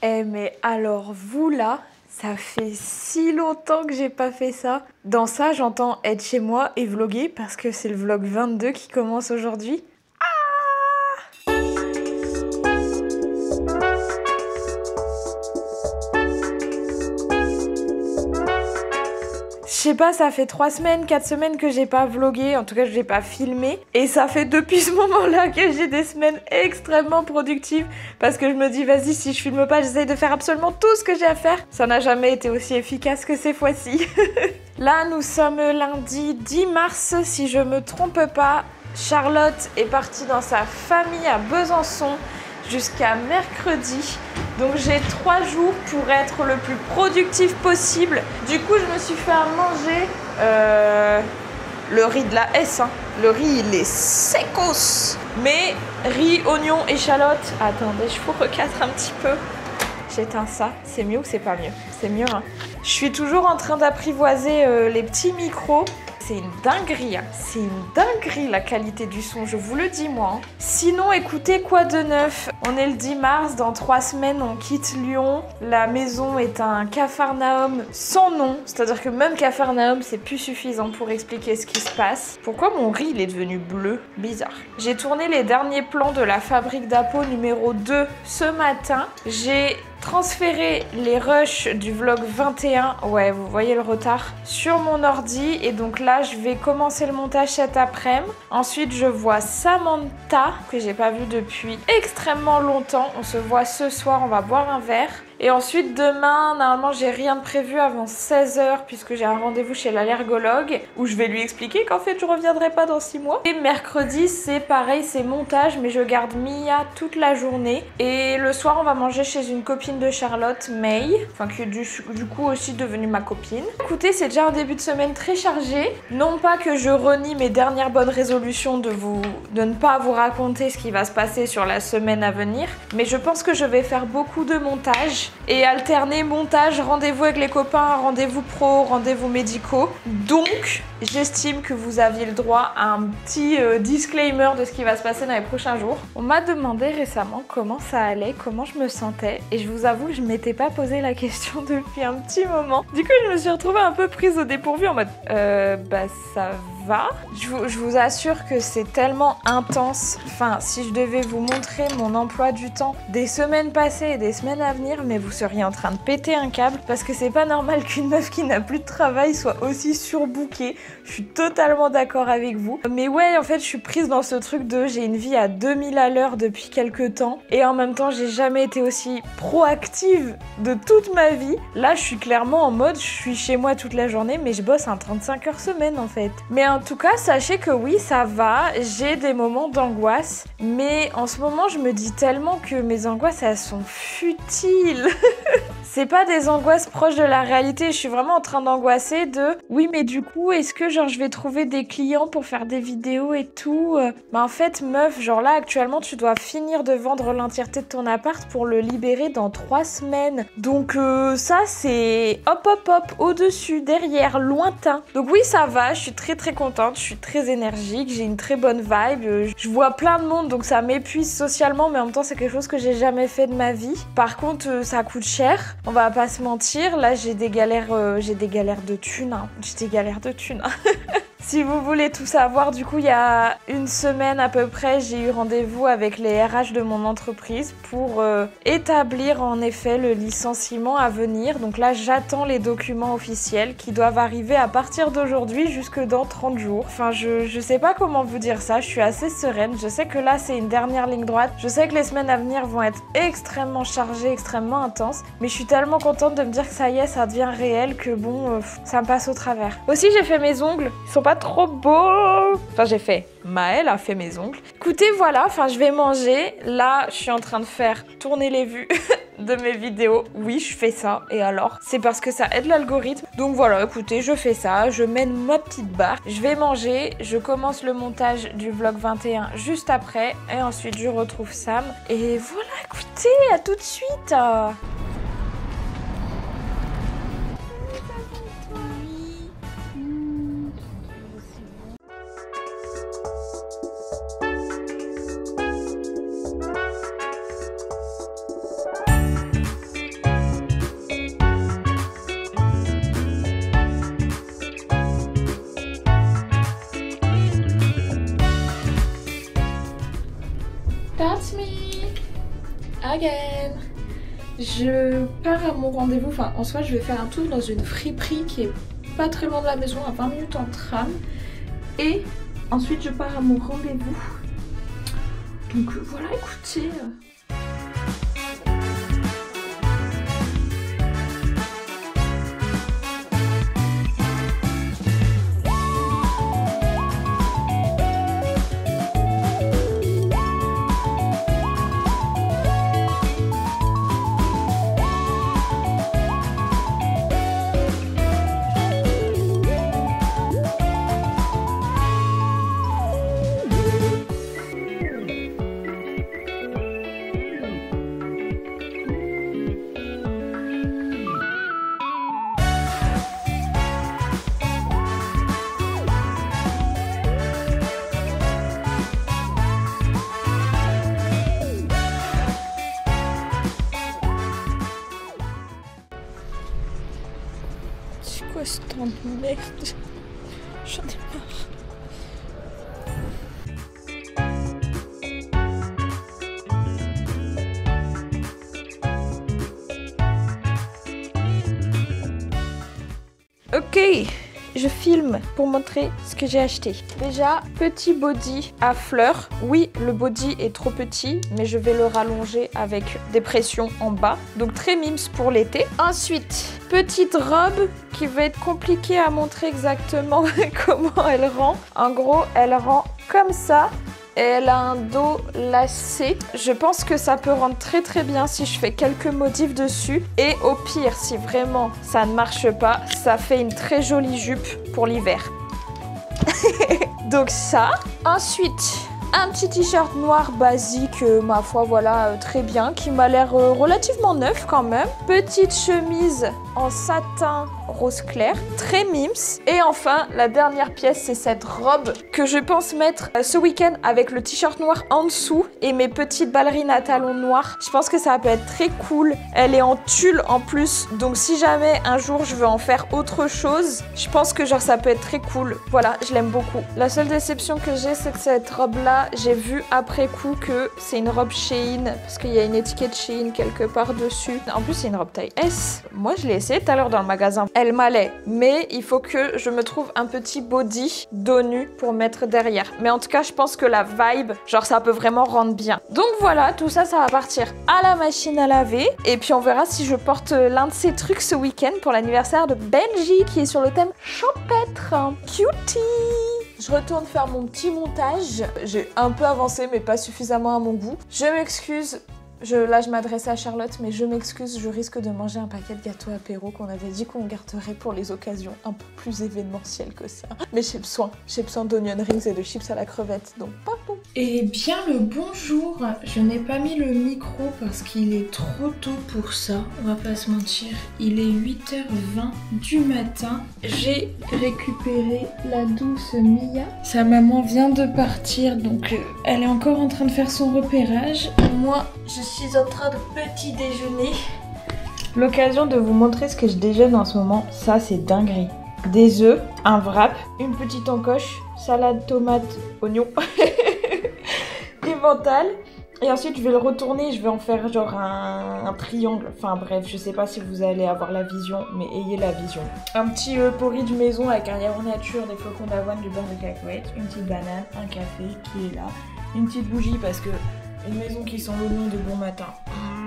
Eh mais alors vous là, ça fait si longtemps que j'ai pas fait ça. Dans ça, j'entends être chez moi et vlogger parce que c'est le vlog 22 qui commence aujourd'hui. Je sais pas, ça fait 3 semaines, 4 semaines que j'ai pas vlogué, en tout cas je l'ai pas filmé. Et ça fait depuis ce moment-là que j'ai des semaines extrêmement productives parce que je me dis vas-y, si je filme pas, j'essaye de faire absolument tout ce que j'ai à faire. Ça n'a jamais été aussi efficace que ces fois-ci. Là, nous sommes lundi 10 mars, si je me trompe pas. Charlotte est partie dans sa famille à Besançon jusqu'à mercredi. Donc j'ai 3 jours pour être le plus productif possible. Du coup, je me suis fait à manger le riz de la S. Hein. Le riz, il est secos. Mais riz, oignon, échalote. Attendez, je vous recadre un petit peu. J'éteins ça. C'est mieux ou c'est pas mieux? C'est mieux, hein. Je suis toujours en train d'apprivoiser les petits micros. C'est une dinguerie, hein. C'est une dinguerie la qualité du son, je vous le dis moi. Hein. Sinon, écoutez, quoi de neuf? On est le 10 mars, dans 3 semaines on quitte Lyon. La maison est un capharnaüm sans nom, c'est-à-dire que même capharnaüm c'est plus suffisant pour expliquer ce qui se passe. Pourquoi mon riz il est devenu bleu? Bizarre. J'ai tourné les derniers plans de la fabrique d'Apo numéro 2 ce matin. J'ai transférer les rushs du vlog 21, ouais vous voyez le retard, sur mon ordi et donc là je vais commencer le montage cet après-midi. Ensuite je vois Samantha que j'ai pas vu depuis extrêmement longtemps, on se voit ce soir, on va boire un verre. Et ensuite demain, normalement j'ai rien de prévu avant 16h puisque j'ai un rendez-vous chez l'allergologue où je vais lui expliquer qu'en fait je reviendrai pas dans 6 mois. Et mercredi c'est pareil, c'est montage mais je garde Mia toute la journée. Et le soir on va manger chez une copine de Charlotte, May, enfin qui est du coup aussi devenue ma copine. Écoutez, c'est déjà un début de semaine très chargé. Non pas que je renie mes dernières bonnes résolutions de ne pas vous raconter ce qui va se passer sur la semaine à venir, mais je pense que je vais faire beaucoup de montage et alterner montage, rendez-vous avec les copains, rendez-vous pro, rendez-vous médicaux. Donc, j'estime que vous aviez le droit à un petit disclaimer de ce qui va se passer dans les prochains jours. On m'a demandé récemment comment ça allait, comment je me sentais et je vous avoue que je m'étais pas posé la question depuis un petit moment. Du coup, je me suis retrouvée un peu prise au dépourvu en mode bah ça va. Je vous assure que c'est tellement intense. Enfin, si je devais vous montrer mon emploi du temps des semaines passées et des semaines à venir, mais vous seriez en train de péter un câble parce que c'est pas normal qu'une meuf qui n'a plus de travail soit aussi surbookée. Je suis totalement d'accord avec vous. Mais ouais, en fait, je suis prise dans ce truc de j'ai une vie à 2000 à l'heure depuis quelques temps et en même temps, j'ai jamais été aussi proactive de toute ma vie. Là, je suis clairement en mode je suis chez moi toute la journée mais je bosse un 35 heures semaine en fait. Mais en tout cas, sachez que oui, ça va. J'ai des moments d'angoisse, mais en ce moment, je me dis tellement que mes angoisses, elles sont futiles. C'est pas des angoisses proches de la réalité, je suis vraiment en train d'angoisser de oui mais du coup est-ce que genre je vais trouver des clients pour faire des vidéos et tout Bah en fait meuf, genre là actuellement tu dois finir de vendre l'entièreté de ton appart pour le libérer dans 3 semaines. Donc ça c'est hop hop hop, au-dessus, derrière, lointain. Donc oui ça va, je suis très très contente, je suis très énergique, j'ai une très bonne vibe, je vois plein de monde donc ça m'épuise socialement mais en même temps c'est quelque chose que j'ai jamais fait de ma vie. Par contre ça coûte cher. On va pas se mentir, là j'ai des galères de thunes. Hein. J'ai des galères de thunes. Si vous voulez tout savoir, du coup, il y a une semaine à peu près, j'ai eu rendez-vous avec les RH de mon entreprise pour établir en effet le licenciement à venir. Donc là, j'attends les documents officiels qui doivent arriver à partir d'aujourd'hui jusque dans 30 jours. Enfin, je sais pas comment vous dire ça, je suis assez sereine. Je sais que là, c'est une dernière ligne droite. Je sais que les semaines à venir vont être extrêmement chargées, extrêmement intenses. Mais je suis tellement contente de me dire que ça y est, ça devient réel, que bon, ça me passe au travers. Aussi, j'ai fait mes ongles. Ils sont pas trop beau. Enfin, j'ai fait. Maëlle a fait mes ongles. Écoutez, voilà, enfin, je vais manger. Là, je suis en train de faire tourner les vues de mes vidéos. Oui, je fais ça. Et alors? C'est parce que ça aide l'algorithme. Donc voilà, écoutez, je fais ça. Je mène ma petite barre. Je vais manger. Je commence le montage du vlog 21 juste après. Et ensuite, je retrouve Sam. Et voilà, écoutez, à tout de suite. again. Je pars à mon rendez-vous, enfin en soi je vais faire un tour dans une friperie qui est pas très loin de la maison, à 20 minutes en tram. Et ensuite je pars à mon rendez-vous. Donc voilà, écoutez... C'est quoi ce temps de merde? J'en ai marre. Ok, je filme pour montrer ce que j'ai acheté. Déjà, petit body à fleurs. Oui, le body est trop petit, mais je vais le rallonger avec des pressions en bas. Donc très mimes pour l'été. Ensuite, petite robe qui va être compliquée à montrer exactement comment elle rend. En gros, elle rend comme ça. Et elle a un dos lacé. Je pense que ça peut rendre très très bien si je fais quelques motifs dessus. Et au pire, si vraiment ça ne marche pas, ça fait une très jolie jupe pour l'hiver. Donc ça. Ensuite, un petit t-shirt noir basique, ma foi, voilà, très bien, qui m'a l'air relativement neuf quand même. Petite chemise en satin rose clair, très mims. Et enfin, la dernière pièce, c'est cette robe que je pense mettre ce week-end avec le t-shirt noir en dessous et mes petites ballerines à talons noirs. Je pense que ça peut être très cool. Elle est en tulle en plus, donc si jamais un jour je veux en faire autre chose, je pense que genre ça peut être très cool. Voilà, je l'aime beaucoup. La seule déception que j'ai, c'est que cette robe-là, j'ai vu après coup que c'est une robe Shein, parce qu'il y a une étiquette Shein quelque part dessus. En plus, c'est une robe taille S. Moi, je l'ai essayé tout à l'heure dans le magasin. Elle m'allait, mais il faut que je me trouve un petit body dos nu pour mettre derrière. Mais en tout cas, je pense que la vibe, genre ça peut vraiment rendre bien. Donc voilà, tout ça, ça va partir à la machine à laver. Et puis on verra si je porte l'un de ces trucs ce week-end pour l'anniversaire de Benji, qui est sur le thème champêtre. Cutie! Je retourne faire mon petit montage. J'ai un peu avancé, mais pas suffisamment à mon goût. Je m'excuse. Là, je m'adressais à Charlotte, mais je m'excuse, je risque de manger un paquet de gâteaux apéro qu'on avait dit qu'on garderait pour les occasions un peu plus événementielles que ça. Mais j'ai besoin d'onion rings et de chips à la crevette, donc pardon. Eh bien, le bonjour, je n'ai pas mis le micro parce qu'il est trop tôt pour ça, on va pas se mentir. Il est 8h20 du matin. J'ai récupéré la douce Mia. Sa maman vient de partir, donc elle est encore en train de faire son repérage. Moi, je suis en train de petit déjeuner. L'occasion de vous montrer ce que je déjeune en ce moment, ça c'est dinguerie. Des œufs, un wrap, une petite encoche, salade, tomate, oignon et mental. Et ensuite je vais le retourner, je vais en faire genre un triangle. Enfin bref, je sais pas si vous allez avoir la vision, mais ayez la vision. Un petit porridge maison avec un yaourt nature, des flocons d'avoine, du beurre de cacahuète, une petite banane, un café qui est là, une petite bougie parce que une maison qui sent l'oignon de bon matin.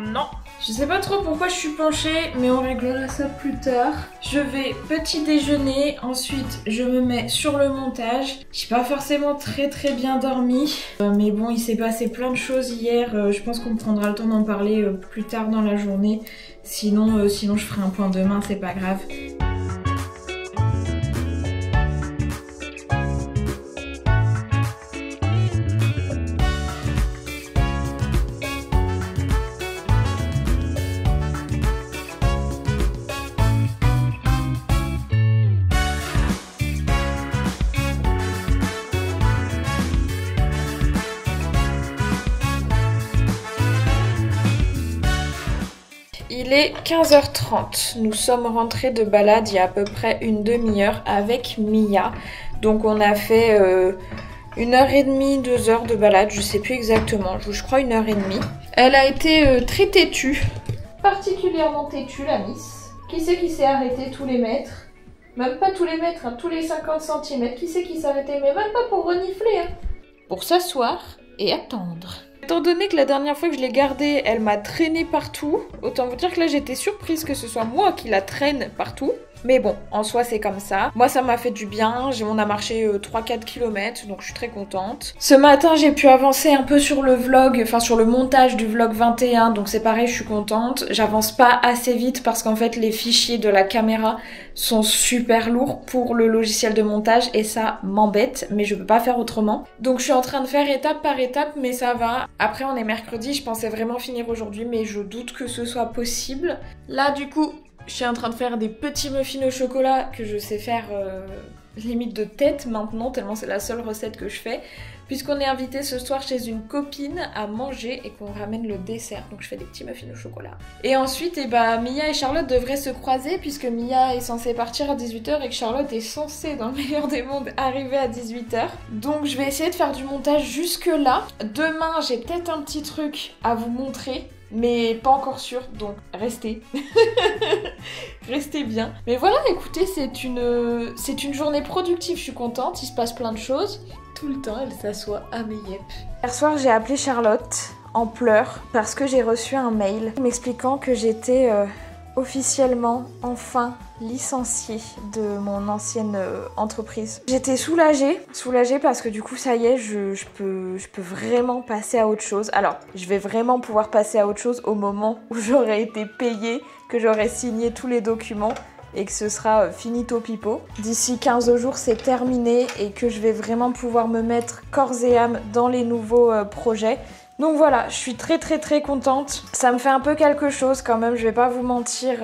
Non. Je sais pas trop pourquoi je suis penchée, mais on réglera ça plus tard. Je vais petit déjeuner, ensuite je me mets sur le montage. J'ai pas forcément très bien dormi, mais bon, il s'est passé plein de choses hier. Je pense qu'on prendra le temps d'en parler plus tard dans la journée. Sinon je ferai un point demain, c'est pas grave. Il est 15h30, nous sommes rentrés de balade il y a à peu près une demi-heure avec Mia. Donc on a fait 1h30, 2 heures de balade, je sais plus exactement, je crois 1h30. Elle a été très têtue, particulièrement têtue la Miss. Qui c'est qui s'est arrêté tous les mètres? Même pas tous les mètres, hein, tous les 50 cm. Qui c'est qui s'est arrêté? Mais même pas pour renifler, hein. Pour s'asseoir et attendre. Étant donné que la dernière fois que je l'ai gardée, elle m'a traîné partout, autant vous dire que là j'étais surprise que ce soit moi qui la traîne partout. Mais bon, en soi c'est comme ça. Moi ça m'a fait du bien, on a marché 3-4 km, donc je suis très contente. Ce matin j'ai pu avancer un peu sur le vlog, enfin sur le montage du vlog 21, donc c'est pareil, je suis contente. J'avance pas assez vite parce qu'en fait les fichiers de la caméra sont super lourds pour le logiciel de montage et ça m'embête, mais je peux pas faire autrement. Donc je suis en train de faire étape par étape, mais ça va. Après on est mercredi, je pensais vraiment finir aujourd'hui, mais je doute que ce soit possible. Là du coup, je suis en train de faire des petits muffins au chocolat que je sais faire limite de tête maintenant, tellement c'est la seule recette que je fais. Puisqu'on est invité ce soir chez une copine à manger et qu'on ramène le dessert. Donc je fais des petits muffins au chocolat. Et ensuite, Mia et Charlotte devraient se croiser puisque Mia est censée partir à 18h et que Charlotte est censée, dans le meilleur des mondes, arriver à 18h. Donc je vais essayer de faire du montage jusque là. Demain, j'ai peut-être un petit truc à vous montrer. Mais pas encore sûr, donc restez. Restez bien. Mais voilà, écoutez, c'est une journée productive, je suis contente, il se passe plein de choses. Tout le temps, elle s'assoit à mes yep. Hier soir, j'ai appelé Charlotte en pleurs parce que j'ai reçu un mail m'expliquant que j'étais officiellement, enfin, licenciée de mon ancienne entreprise. J'étais soulagée parce que du coup ça y est, je peux vraiment passer à autre chose. Alors, je vais vraiment pouvoir passer à autre chose au moment où j'aurai été payée, que j'aurai signé tous les documents et que ce sera finito pipo. D'ici 15 jours, c'est terminé et que je vais vraiment pouvoir me mettre corps et âme dans les nouveaux projets. Donc voilà, je suis très contente. Ça me fait un peu quelque chose quand même, je vais pas vous mentir.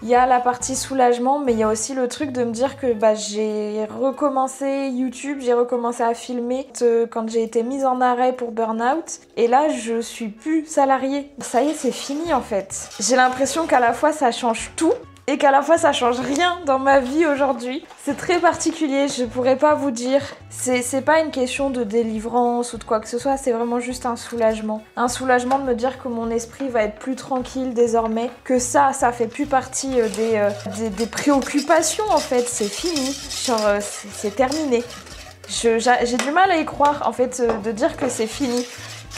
Il y a la partie soulagement, mais il y a aussi le truc de me dire que j'ai recommencé YouTube, j'ai recommencé à filmer quand j'ai été mise en arrêt pour burn-out. Et là, je suis plus salariée. Ça y est, c'est fini en fait. J'ai l'impression qu'à la fois ça change tout, et qu'à la fois ça change rien dans ma vie aujourd'hui. C'est très particulier, je pourrais pas vous dire. C'est pas une question de délivrance ou de quoi que ce soit, c'est vraiment juste un soulagement. Un soulagement de me dire que mon esprit va être plus tranquille désormais, que ça fait plus partie des préoccupations en fait, c'est fini, genre c'est terminé. J'ai du mal à y croire en fait, de dire que c'est fini.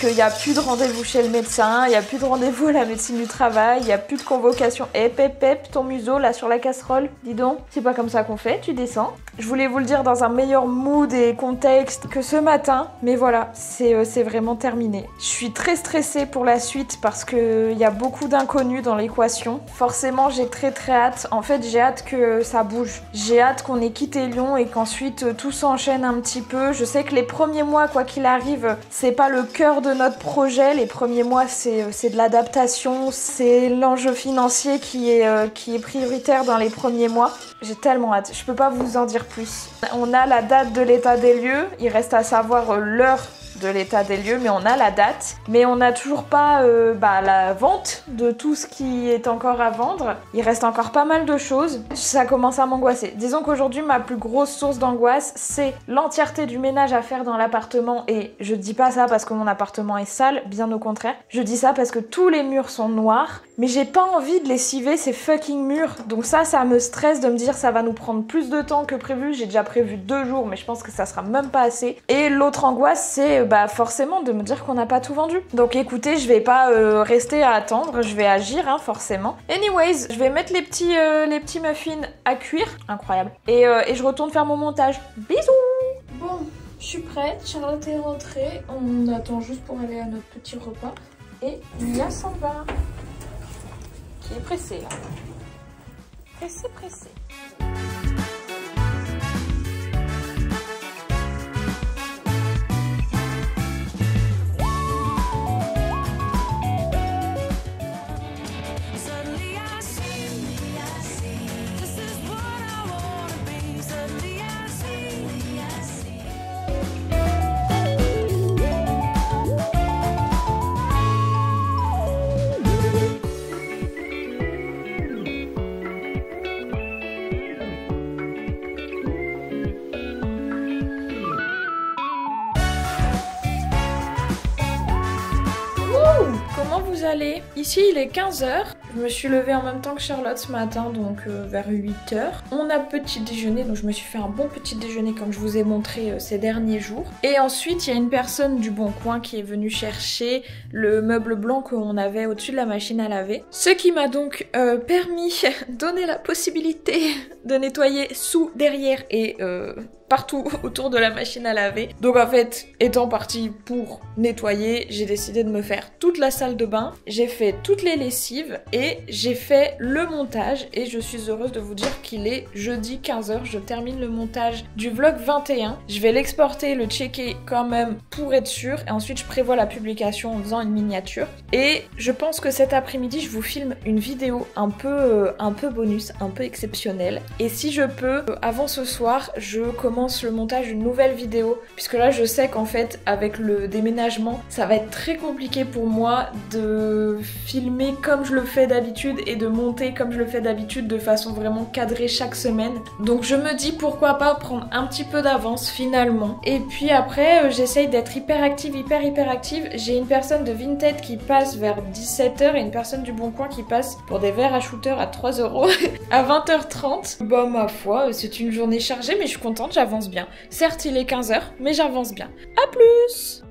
Qu'il n'y a plus de rendez-vous chez le médecin, il n'y a plus de rendez-vous à la médecine du travail, il n'y a plus de convocation. Pep, ton museau là sur la casserole, dis donc, c'est pas comme ça qu'on fait, tu descends. Je voulais vous le dire dans un meilleur mood et contexte que ce matin, mais voilà, c'est vraiment terminé. Je suis très stressée pour la suite parce qu'il y a beaucoup d'inconnus dans l'équation. Forcément, j'ai très hâte. En fait, j'ai hâte que ça bouge. J'ai hâte qu'on ait quitté Lyon et qu'ensuite tout s'enchaîne un petit peu. Je sais que les premiers mois, quoi qu'il arrive, c'est pas le cœur de notre projet. Les premiers mois, c'est de l'adaptation, c'est l'enjeu financier qui est prioritaire dans les premiers mois. J'ai tellement hâte, je peux pas vous en dire plus. On a la date de l'état des lieux, il reste à savoir l'heure de l'état des lieux, mais on a la date. Mais on n'a toujours pas la vente de tout ce qui est encore à vendre. Il reste encore pas mal de choses. Ça commence à m'angoisser. Disons qu'aujourd'hui, ma plus grosse source d'angoisse, c'est l'entièreté du ménage à faire dans l'appartement. Et je dis pas ça parce que mon appartement est sale, bien au contraire. Je dis ça parce que tous les murs sont noirs. Mais j'ai pas envie de lessiver ces fucking murs. Donc ça me stresse de me dire ça va nous prendre plus de temps que prévu. J'ai déjà prévu 2 jours, mais je pense que ça sera même pas assez. Et l'autre angoisse, c'est forcément de me dire qu'on n'a pas tout vendu. Donc écoutez, je vais pas rester à attendre, je vais agir hein, forcément. Anyways, je vais mettre les petits muffins à cuire. Incroyable. Et je retourne faire mon montage. Bisous. Bon, je suis prête, Charlotte est rentrée. On attend juste pour aller à notre petit repas. Et Mia s'en va. Qui est pressée là. Pressée. vous allez? Ici il est 15 h. Je me suis levée en même temps que Charlotte ce matin, donc vers 8 h. On a petit déjeuner, donc je me suis fait un bon petit déjeuner comme je vous ai montré ces derniers jours. Et ensuite il y a une personne du Bon Coin qui est venue chercher le meuble blanc qu'on avait au-dessus de la machine à laver. Ce qui m'a donc permis, donné la possibilité de nettoyer sous, derrière et partout autour de la machine à laver. Donc en fait, étant partie pour nettoyer, j'ai décidé de me faire toute la salle de bain, j'ai fait toutes les lessives et j'ai fait le montage et je suis heureuse de vous dire qu'il est jeudi 15 h. Je termine le montage du vlog 21. Je vais l'exporter, le checker quand même pour être sûr et ensuite je prévois la publication en faisant une miniature. Et je pense que cet après-midi, je vous filme une vidéo un peu bonus, un peu exceptionnelle. Et si je peux, avant ce soir, je commence le montage d'une nouvelle vidéo puisque là je sais qu'en fait avec le déménagement ça va être très compliqué pour moi de filmer comme je le fais d'habitude et de monter comme je le fais d'habitude de façon vraiment cadrée chaque semaine. Donc je me dis pourquoi pas prendre un petit peu d'avance finalement. Et puis après j'essaye d'être hyper active. J'ai une personne de Vinted qui passe vers 17 h et une personne du Bon Coin qui passe pour des verres à shooter à 3 € à 20 h 30. Bah ma foi, c'est une journée chargée mais je suis contente, j'avance bien. Certes, il est 15 h, mais j'avance bien. À plus!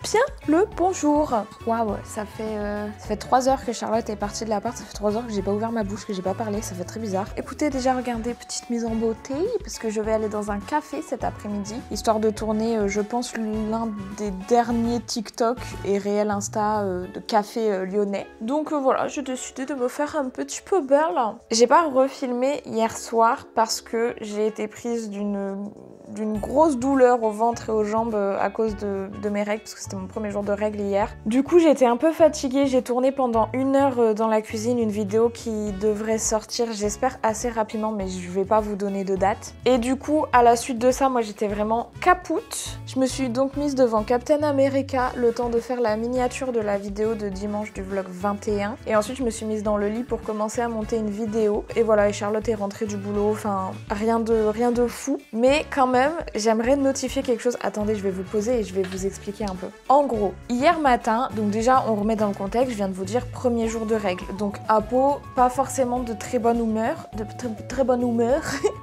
Bien le bonjour. Waouh, ça fait 3 heures que Charlotte est partie de l'appart, ça fait 3 heures que j'ai pas ouvert ma bouche, que j'ai pas parlé, ça fait très bizarre. Écoutez, déjà regardez, petite mise en beauté, parce que je vais aller dans un café cet après-midi, histoire de tourner, je pense, l'un des derniers TikTok et réel Insta de café lyonnais. Donc voilà, j'ai décidé de me faire un petit peu belle. J'ai pas refilmé hier soir parce que j'ai été prise d'une grosse douleur au ventre et aux jambes à cause de mes règles, parce que c'était mon premier jour de règles hier. Du coup j'étais un peu fatiguée, j'ai tourné pendant 1 heure dans la cuisine une vidéo qui devrait sortir j'espère assez rapidement mais je vais pas vous donner de date. Et du coup à la suite de ça moi j'étais vraiment capoute. Je me suis donc mise devant Captain America le temps de faire la miniature de la vidéo de dimanche du vlog 21 et ensuite je me suis mise dans le lit pour commencer à monter une vidéo et voilà, et Charlotte est rentrée du boulot, enfin rien de fou mais quand même j'aimerais notifier quelque chose. Attendez, je vais vous poser et je vais vous expliquer un peu. En gros, hier matin, donc déjà on remet dans le contexte, je viens de vous dire premier jour de règles. Donc Apo, pas forcément de très bonne humeur,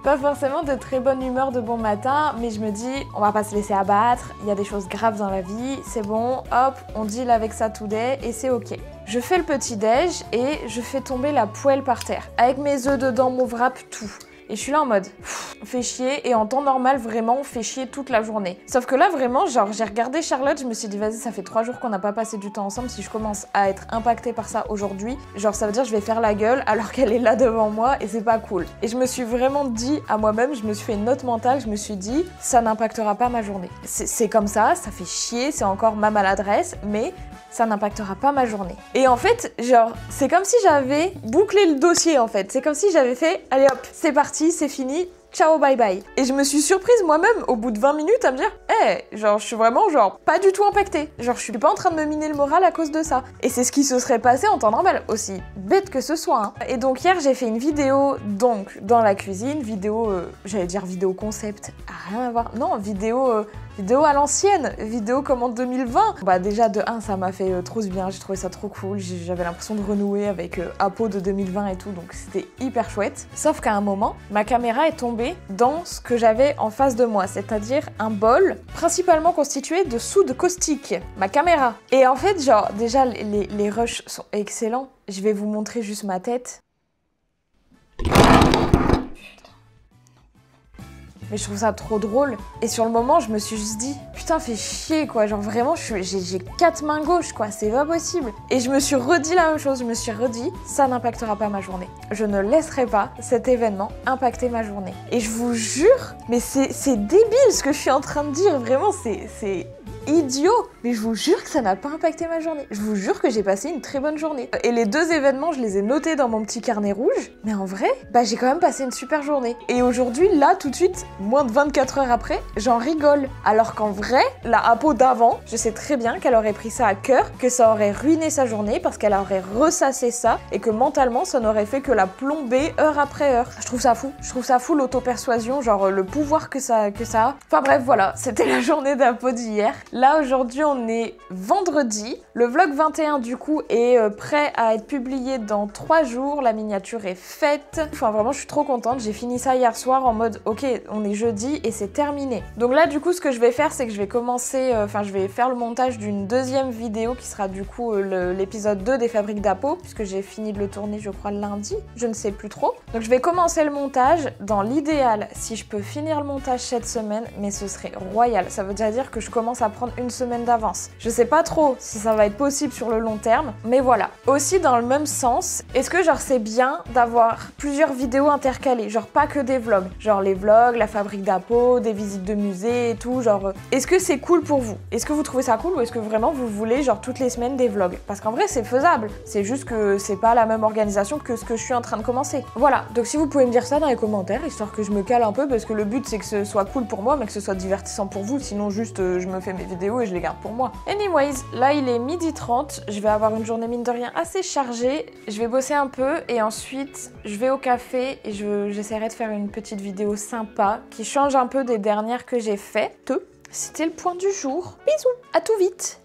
pas forcément de très bonne humeur de bon matin, mais je me dis on va pas se laisser abattre, il y a des choses graves dans la vie, c'est bon, hop, on deal avec ça today et c'est ok. Je fais le petit déj et je fais tomber la poêle par terre, avec mes œufs dedans, mon wrap, tout. Et je suis là en mode, on fait chier, et en temps normal, vraiment, on fait chier toute la journée. Sauf que là, vraiment, genre, j'ai regardé Charlotte, je me suis dit, vas-y, ça fait 3 jours qu'on n'a pas passé du temps ensemble, si je commence à être impactée par ça aujourd'hui, genre, ça veut dire que je vais faire la gueule alors qu'elle est là devant moi, et c'est pas cool. Et je me suis vraiment dit à moi-même, je me suis fait une note mentale, je me suis dit, ça n'impactera pas ma journée. C'est comme ça fait chier, c'est encore ma maladresse, mais ça n'impactera pas ma journée. Et en fait, genre, c'est comme si j'avais bouclé le dossier en fait. C'est comme si j'avais fait, allez hop, c'est parti, c'est fini, ciao, bye bye. Et je me suis surprise moi-même au bout de 20 minutes à me dire, genre, je suis vraiment, genre, pas du tout impactée. Genre, je suis pas en train de me miner le moral à cause de ça. Et c'est ce qui se serait passé en temps normal, aussi bête que ce soit, hein. Et donc hier, j'ai fait une vidéo, donc, dans la cuisine, vidéo, j'allais dire vidéo concept, rien à voir. Non, vidéo à l'ancienne, vidéo comme en 2020. Bah déjà de 1 ça m'a fait trop bien, j'ai trouvé ça trop cool, j'avais l'impression de renouer avec Apo de 2020 et tout, donc c'était hyper chouette. Sauf qu'à un moment, ma caméra est tombée dans ce que j'avais en face de moi, c'est-à-dire un bol principalement constitué de soude caustique, ma caméra. Et en fait genre déjà les rushs sont excellents, je vais vous montrer juste ma tête. Mais je trouve ça trop drôle. Et sur le moment, je me suis juste dit, putain, fais chier, quoi. Genre vraiment, j'ai 4 mains gauches, quoi. C'est pas possible. Et je me suis redit la même chose. Je me suis redit, ça n'impactera pas ma journée. Je ne laisserai pas cet événement impacter ma journée. Et je vous jure, mais c'est débile ce que je suis en train de dire. Vraiment, c'est idiot, mais je vous jure que ça n'a pas impacté ma journée. Je vous jure que j'ai passé une très bonne journée. Et les 2 événements, je les ai notés dans mon petit carnet rouge, mais en vrai, bah j'ai quand même passé une super journée. Et aujourd'hui, là, tout de suite, moins de 24 heures après, j'en rigole. Alors qu'en vrai, la Apo d'avant, je sais très bien qu'elle aurait pris ça à cœur, que ça aurait ruiné sa journée parce qu'elle aurait ressassé ça et que mentalement, ça n'aurait fait que la plomber heure après heure. Je trouve ça fou. Je trouve ça fou l'auto-persuasion, genre le pouvoir que ça a. Enfin bref, voilà, c'était la journée d'Apo d'hier. Là aujourd'hui on est vendredi, le vlog 21 du coup est prêt à être publié dans 3 jours, la miniature est faite. Enfin vraiment je suis trop contente, j'ai fini ça hier soir en mode ok on est jeudi et c'est terminé. Donc là du coup ce que je vais faire c'est que je vais commencer, je vais faire le montage d'une deuxième vidéo qui sera du coup l'épisode 2 des Fabriques d'Apo, puisque j'ai fini de le tourner je crois lundi, je ne sais plus trop. Donc je vais commencer le montage, dans l'idéal si je peux finir le montage cette semaine, mais ce serait royal, ça veut déjà dire que je commence à prendre une semaine d'avance. Je sais pas trop si ça va être possible sur le long terme, mais voilà. Aussi dans le même sens, est-ce que genre c'est bien d'avoir plusieurs vidéos intercalées, genre pas que des vlogs, genre les vlogs, la Fabrique d'Apo, des visites de musée et tout, genre est-ce que c'est cool pour vous? Est-ce que vous trouvez ça cool ou est-ce que vraiment vous voulez genre toutes les semaines des vlogs? Parce qu'en vrai c'est faisable, c'est juste que c'est pas la même organisation que ce que je suis en train de commencer. Voilà, donc si vous pouvez me dire ça dans les commentaires, histoire que je me cale un peu, parce que le but c'est que ce soit cool pour moi mais que ce soit divertissant pour vous, sinon juste je me fais mes vidéos et je les garde pour moi. Anyways, là il est 12h30, je vais avoir une journée mine de rien assez chargée, je vais bosser un peu et ensuite je vais au café et j'essaierai de faire une petite vidéo sympa qui change un peu des dernières que j'ai faites. C'était le point du jour. Bisous, à tout vite.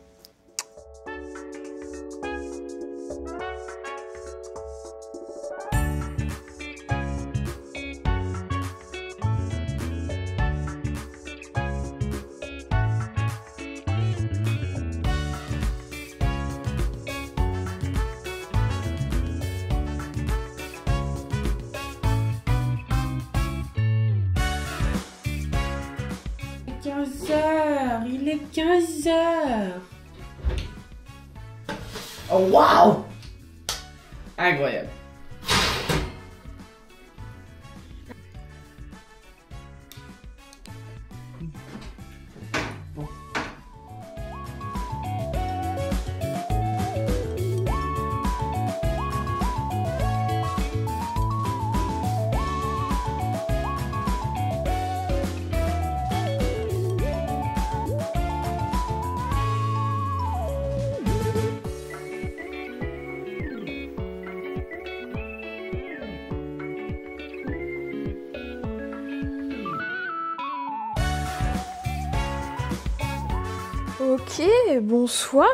Il est 15h. Oh waouh! Incroyable. Ok, bonsoir.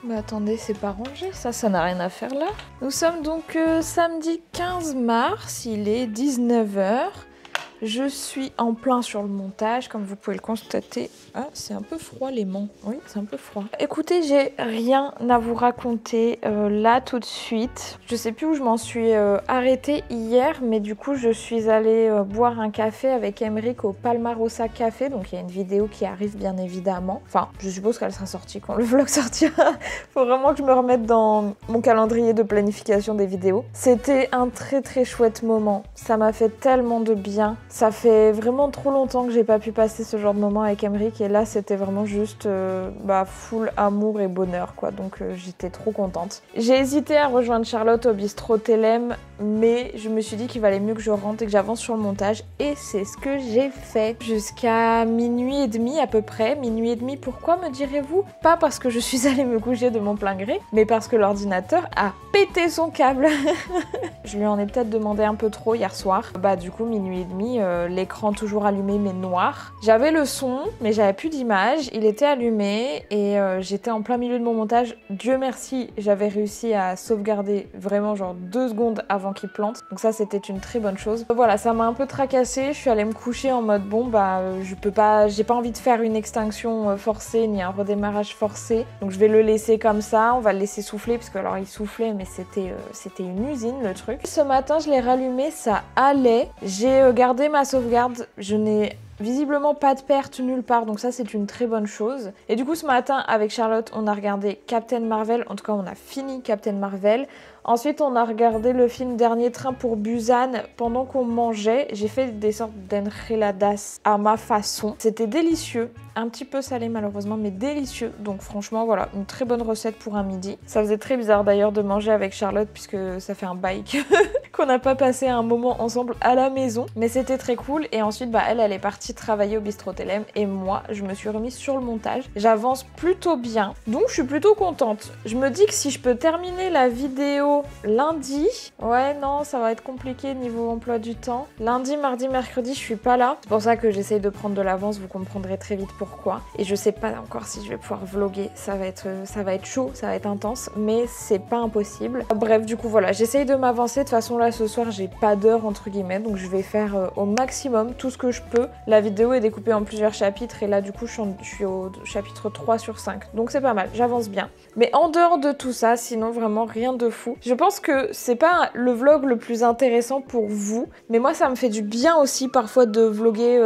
Mais attendez, c'est pas rangé, ça n'a rien à faire là. Nous sommes donc samedi 15 mars, il est 19h. Je suis en plein sur le montage, comme vous pouvez le constater. Ah, c'est un peu froid les mains. Oui, c'est un peu froid. Écoutez, j'ai rien à vous raconter là tout de suite. Je sais plus où je m'en suis arrêtée hier, mais du coup, je suis allée boire un café avec Emeric au Palmarosa Café. Donc, il y a une vidéo qui arrive bien évidemment. Enfin, je suppose qu'elle sera sortie quand le vlog sortira. Faut vraiment que je me remette dans mon calendrier de planification des vidéos. C'était un très très chouette moment. Ça m'a fait tellement de bien. Ça fait vraiment trop longtemps que j'ai pas pu passer ce genre de moment avec Emeric et là c'était vraiment juste full amour et bonheur quoi, donc j'étais trop contente. J'ai hésité à rejoindre Charlotte au bistrot Telem, mais je me suis dit qu'il valait mieux que je rentre et que j'avance sur le montage et c'est ce que j'ai fait. Jusqu'à minuit et demi à peu près. Minuit et demi, pourquoi me direz-vous? Pas parce que je suis allée me coucher de mon plein gré, mais parce que l'ordinateur a pété son câble. Je lui en ai peut-être demandé un peu trop hier soir. Du coup minuit et demi, l'écran toujours allumé mais noir. J'avais le son mais j'avais plus d'image, il était allumé et j'étais en plein milieu de mon montage. Dieu merci, j'avais réussi à sauvegarder vraiment genre 2 secondes avant qu'il plante. Donc ça c'était une très bonne chose. Voilà, ça m'a un peu tracassée, je suis allée me coucher en mode bon je peux pas, j'ai pas envie de faire une extinction forcée ni un redémarrage forcé. Donc je vais le laisser comme ça, on va le laisser souffler parce que alors il soufflait mais c'était une usine le truc. Ce matin je l'ai rallumé, ça allait. J'ai gardé ma sauvegarde, je n'ai visiblement pas de perte nulle part, donc ça c'est une très bonne chose. Et du coup ce matin avec Charlotte on a regardé Captain Marvel, en tout cas on a fini Captain Marvel. Ensuite on a regardé le film Dernier train pour Busan pendant qu'on mangeait. J'ai fait des sortes d'enchiladas à ma façon. C'était délicieux, un petit peu salé malheureusement mais délicieux. Donc franchement voilà, une très bonne recette pour un midi. Ça faisait très bizarre d'ailleurs de manger avec Charlotte puisque ça fait un bail qu'on n'a pas passé un moment ensemble à la maison. Mais c'était très cool et ensuite elle est partie partie travailler au Bistrot Telem et moi, je me suis remise sur le montage. J'avance plutôt bien, donc je suis plutôt contente. Je me dis que si je peux terminer la vidéo lundi, ouais non, ça va être compliqué niveau emploi du temps. Lundi, mardi, mercredi, je suis pas là. C'est pour ça que j'essaye de prendre de l'avance, vous comprendrez très vite pourquoi. Et je sais pas encore si je vais pouvoir vlogger, ça va être chaud, ça va être intense, mais c'est pas impossible. Bref, du coup voilà, j'essaye de m'avancer. De toute façon là, ce soir, j'ai pas d'heure entre guillemets, donc je vais faire au maximum tout ce que je peux. La vidéo est découpée en plusieurs chapitres et là du coup je suis au chapitre 3 sur 5, donc c'est pas mal, j'avance bien. Mais en dehors de tout ça, sinon vraiment rien de fou. Je pense que c'est pas le vlog le plus intéressant pour vous, mais moi ça me fait du bien aussi parfois de vlogger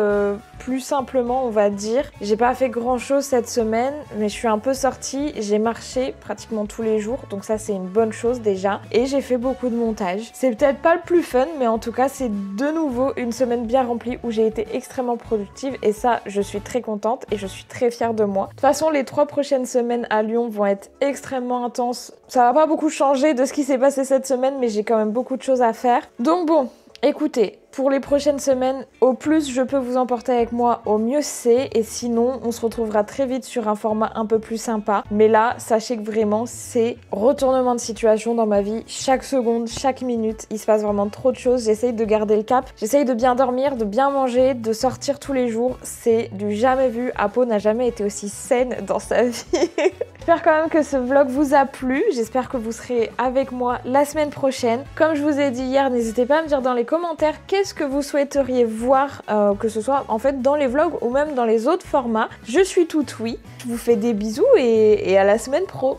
plus simplement, on va dire. J'ai pas fait grand chose cette semaine, mais je suis un peu sortie, j'ai marché pratiquement tous les jours, donc ça c'est une bonne chose déjà, et j'ai fait beaucoup de montage. C'est peut-être pas le plus fun, mais en tout cas c'est de nouveau une semaine bien remplie où j'ai été extrêmement productive et ça je suis très contente et je suis très fière de moi. De toute façon les 3 prochaines semaines à Lyon vont être extrêmement intenses. Ça va pas beaucoup changer de ce qui s'est passé cette semaine, mais j'ai quand même beaucoup de choses à faire. Donc bon, écoutez, pour les prochaines semaines, au plus je peux vous emporter avec moi, au mieux c'est. Et sinon, on se retrouvera très vite sur un format un peu plus sympa. Mais là, sachez que vraiment, c'est retournement de situation dans ma vie. Chaque seconde, chaque minute, il se passe vraiment trop de choses. J'essaye de garder le cap. J'essaye de bien dormir, de bien manger, de sortir tous les jours. C'est du jamais vu. Apo n'a jamais été aussi saine dans sa vie. J'espère quand même que ce vlog vous a plu. J'espère que vous serez avec moi la semaine prochaine. Comme je vous ai dit hier, n'hésitez pas à me dire dans les commentaires qu'est-ce que vous souhaiteriez voir, que ce soit en fait dans les vlogs ou même dans les autres formats. Je suis toute oui. Je vous fais des bisous et à la semaine pro.